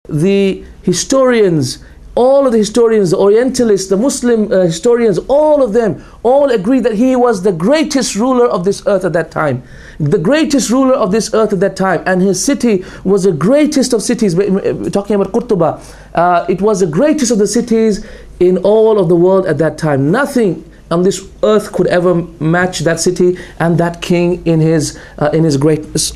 the historians, all of the historians, the Orientalists, the Muslim historians, all of them, all agree that he was the greatest ruler of this earth at that time. The greatest ruler of this earth at that time. And his city was the greatest of cities. We're talking about Qurtuba. It was the greatest of the cities in all of the world at that time. Nothing on this earth could ever match that city and that king in his greatness.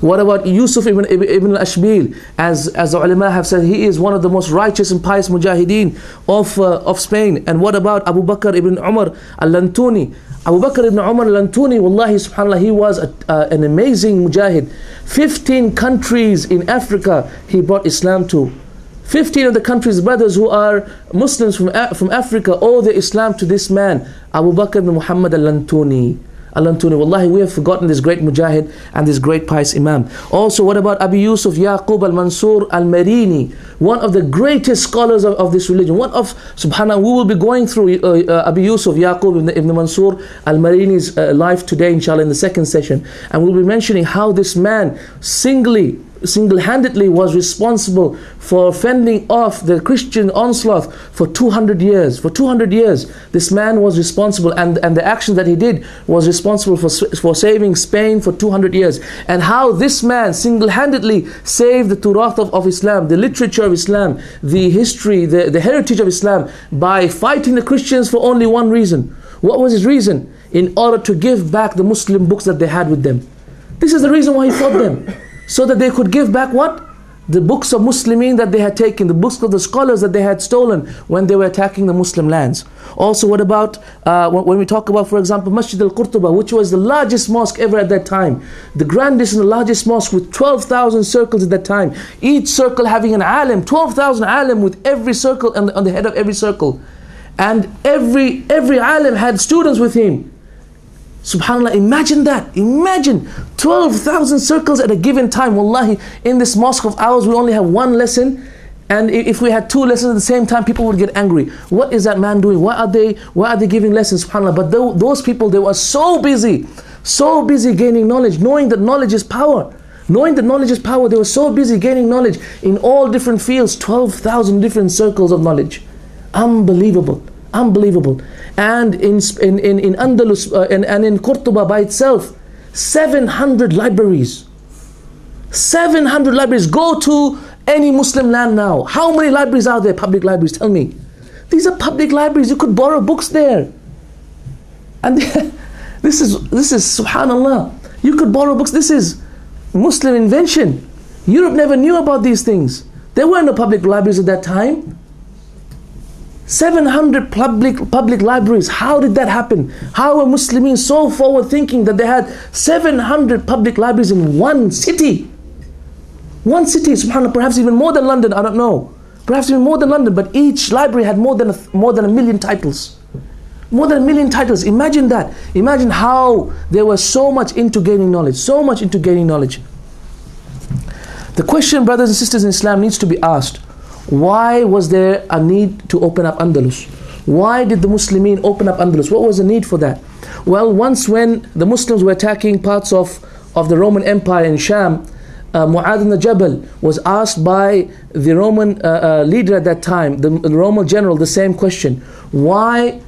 What about Yusuf ibn al-Ashbil? As the ulama have said, he is one of the most righteous and pious mujahideen of Spain. And what about Abu Bakr ibn Umar al-Lantuni? Abu Bakr ibn Umar al-Lantuni, wallahi subhanallah, he was an amazing mujahid. 15 countries in Africa he brought Islam to. 15 of the countries, brothers who are Muslims from Africa, owe their Islam to this man, Abu Bakr ibn Muhammad al-Lantuni. Wallahi, we have forgotten this great mujahid and this great pious imam. Also, what about Abi Yusuf Yaqub al-Mansur al-Marini, one of the greatest scholars of this religion. One of, subhanAllah, we will be going through Abi Yusuf Yaqub ibn Mansur al-Marini's life today, inshallah, in the second session. And we'll be mentioning how this man single-handedly was responsible for fending off the Christian onslaught for 200 years. For 200 years, this man was responsible, and the action that he did was responsible for saving Spain for 200 years. And how this man single-handedly saved the Turath of Islam, the literature of Islam, the history, the heritage of Islam, by fighting the Christians for only one reason. What was his reason? In order to give back the Muslim books that they had with them. This is the reason why he fought them. So that they could give back what? The books of Muslimin that they had taken, the books of the scholars that they had stolen when they were attacking the Muslim lands. Also, what about when we talk about, for example, Masjid al-Qurtuba, which was the largest mosque ever at that time, the grandest and the largest mosque with 12,000 circles at that time, each circle having an alim, 12,000 alim with every circle on the head of every circle, and every alim had students with him. SubhanAllah, imagine that. Imagine 12,000 circles at a given time. Wallahi, in this mosque of ours, we only have one lesson. And if we had two lessons at the same time, people would get angry. What is that man doing? Why are they giving lessons? SubhanAllah. But those people, they were so busy gaining knowledge, knowing that knowledge is power. Knowing that knowledge is power, they were so busy gaining knowledge in all different fields. 12,000 different circles of knowledge. Unbelievable. Unbelievable. And in Andalus and in Qurtuba by itself, 700 libraries. 700 libraries. Go to any Muslim land now. How many libraries are there? Public libraries, tell me. These are public libraries. You could borrow books there. And this is subhanallah. You could borrow books. This is Muslim invention. Europe never knew about these things. There were no public libraries at that time. 700 public libraries. How did that happen? How were Muslims so forward thinking that they had 700 public libraries in one city? One city, subhanAllah, perhaps even more than London, I don't know. Perhaps even more than London, but each library had more than a million titles. More than a million titles. Imagine that. Imagine how they were so much into gaining knowledge. So much into gaining knowledge. The question, brothers and sisters in Islam, needs to be asked. Why was there a need to open up Andalus? Why did the Muslimin open up Andalus? What was the need for that? Well, once when the Muslims were attacking parts of the Roman Empire in Sham, Mu'adh ibn Jabal was asked by the Roman leader at that time, the Roman general, the same question. Why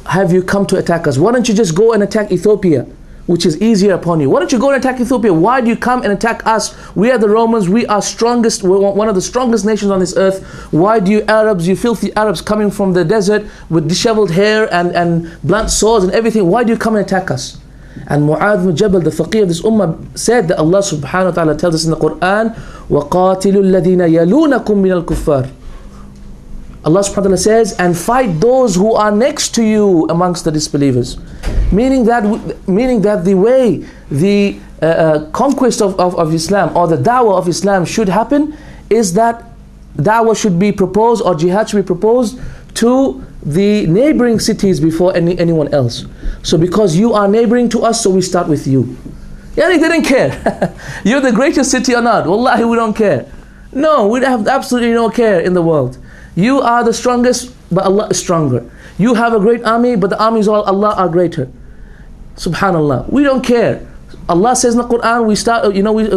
have you come to attack us? Why don't you just go and attack Ethiopia, which is easier upon you? Why don't you go and attack Ethiopia? Why do you come and attack us? We are the Romans, we are strongest, we're one of the strongest nations on this earth. Why do you Arabs, you filthy Arabs coming from the desert with disheveled hair and blunt swords and everything, why do you come and attack us? And Mu'adh ibn Jabal, the faqih of this ummah, said that Allah subhanahu wa ta'ala tells us in the Quran, وَقَاتِلُوا الَّذِينَ يَلُونَكُم مِّنَ الْكُفَّارِ. Allah subhanahu wa ta'ala says, and fight those who are next to you amongst the disbelievers. Meaning that the way the conquest of Islam or the da'wah of Islam should happen is that da'wah should be proposed, or jihad should be proposed to the neighboring cities before anyone else. So because you are neighboring to us, so we start with you. Yeah, they didn't care. You're the greatest city or not. Wallahi, we don't care. No, we have absolutely no care in the world. You are the strongest, but Allah is stronger. You have a great army, but the armies of Allah are greater. Subhanallah. We don't care. Allah says in the Quran, we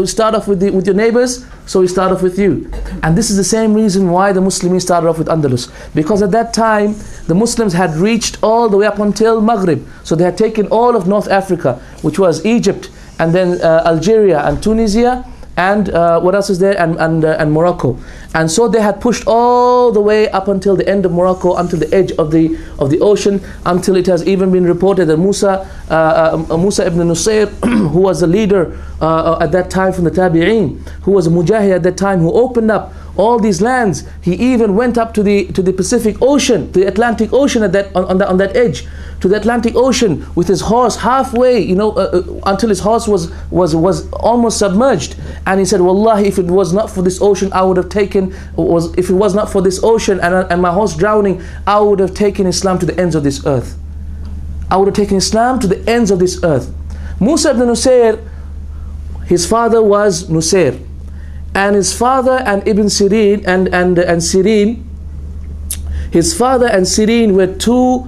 start off with your neighbors, so we start off with you. And this is the same reason why the Muslims started off with Andalus. Because at that time, the Muslims had reached all the way up until Maghrib. So they had taken all of North Africa, which was Egypt, and then Algeria and Tunisia, and what else is there, and Morocco. And so they had pushed all the way up until the end of Morocco, until the edge of the ocean, until it has even been reported that Musa ibn Nusayr, who was the leader at that time from the Tabi'een, who was a Mujahid at that time, who opened up all these lands. He even went up to the Pacific Ocean, the Atlantic Ocean on that edge, to the Atlantic Ocean with his horse halfway, until his horse was almost submerged. And he said, Wallahi, if it was not for this ocean, I would have taken, if it was not for this ocean and my horse drowning, I would have taken Islam to the ends of this earth. I would have taken Islam to the ends of this earth. Musa ibn Nusayr, his father was Nusayr. And his father and Ibn Sirin and Sirin, his father and Sirin were two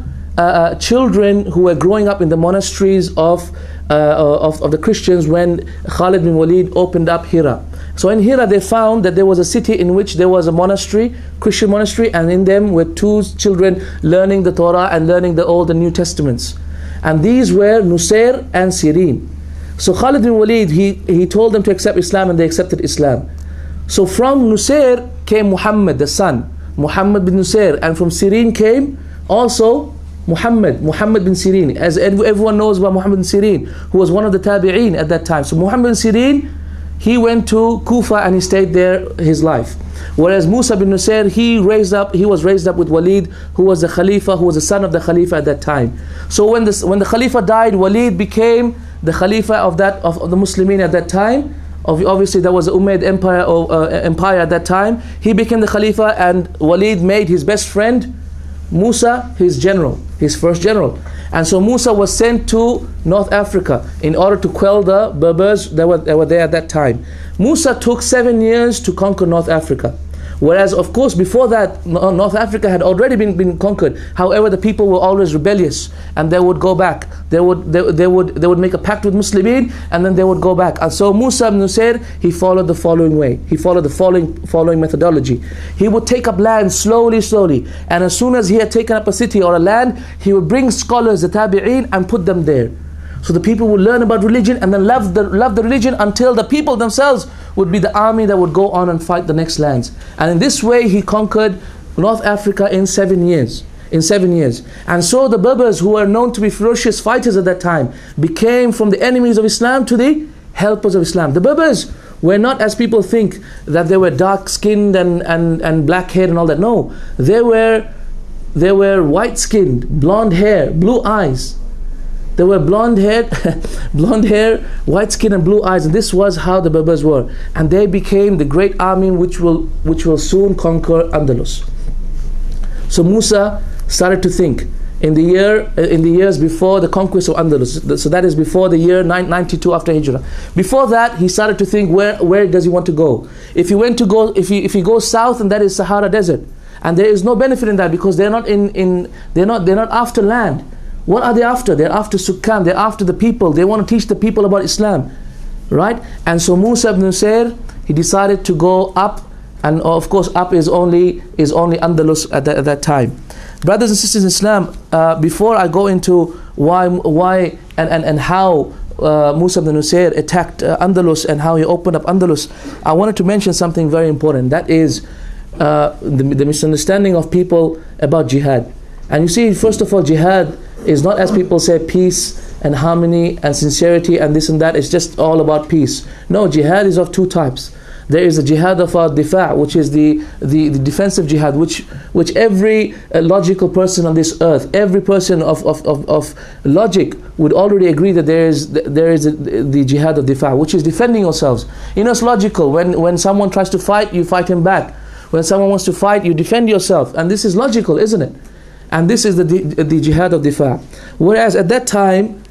children who were growing up in the monasteries of the Christians when Khalid bin Walid opened up Hira. So in Hira they found that there was a city in which there was a monastery, Christian monastery, and in them were two children learning the Torah and learning the Old and New Testaments. And these were Nusayr and Sirin. So Khalid bin Walid, he told them to accept Islam, and they accepted Islam. So from Nusayr came Muhammad, the son, Muhammad bin Nusayr, and from Sirin came also Muhammad bin Sirin, as everyone knows about Muhammad bin Sirin, who was one of the Tabi'een at that time. So Muhammad bin Sirin, he went to Kufa and he stayed there his life. Whereas Musa bin Nusayr, he was raised up with Walid, who was the Khalifa, who was the son of the Khalifa at that time. So when the Khalifa died, Walid became the Khalifa of the Muslimin at that time. Obviously there was the Umayyad empire at that time. He became the Khalifa, and Walid made his best friend Musa his general, his first general. And so Musa was sent to North Africa in order to quell the Berbers that were there at that time. Musa took 7 years to conquer North Africa. Whereas, of course, before that, North Africa had already been conquered. However, the people were always rebellious, and they would go back. They would make a pact with Muslimin, and then they would go back. And so Musa ibn Nusayr, he followed the following way. He followed the following methodology. He would take up land slowly, and as soon as he had taken up a city or a land, he would bring scholars, the Tabi'een, and put them there. So the people would learn about religion and then love the religion until the people themselves would be the army that would go on and fight the next lands. And in this way he conquered North Africa in 7 years. And so the Berbers, who were known to be ferocious fighters at that time, became from the enemies of Islam to the helpers of Islam. The Berbers were not, as people think, that they were dark-skinned and black-haired and all that. No, they were white-skinned, blonde hair, blue eyes. They were blonde hair, white skin and blue eyes, and this was how the Berbers were. And they became the great army which will soon conquer Andalus. So Musa started to think in the years before the conquest of Andalus. So that is before the year 992 after Hijrah. Before that, he started to think, where does he want to go? If he goes south, and that is Sahara Desert, and there is no benefit in that because they're not after land. What are they after? They're after Sukkan, they're after the people. They want to teach the people about Islam, right? And so Musa ibn Nusayr, he decided to go up, and of course up is only Andalus at that time. Brothers and sisters in Islam, before I go into why and how Musa ibn Nusayr attacked Andalus and how he opened up Andalus, I wanted to mention something very important. That is the misunderstanding of people about jihad. And you see, first of all, jihad is not, as people say, peace and harmony and sincerity and this and that. It's just all about peace. No, jihad is of two types. There is the jihad of difa', which is the defensive jihad, which every logical person on this earth, every person of logic would already agree that there is the jihad of difa', which is defending yourselves. You know, it's logical. When someone tries to fight, you fight him back. When someone wants to fight, you defend yourself. And this is logical, isn't it? And this is the jihad of difa'. Whereas at that time,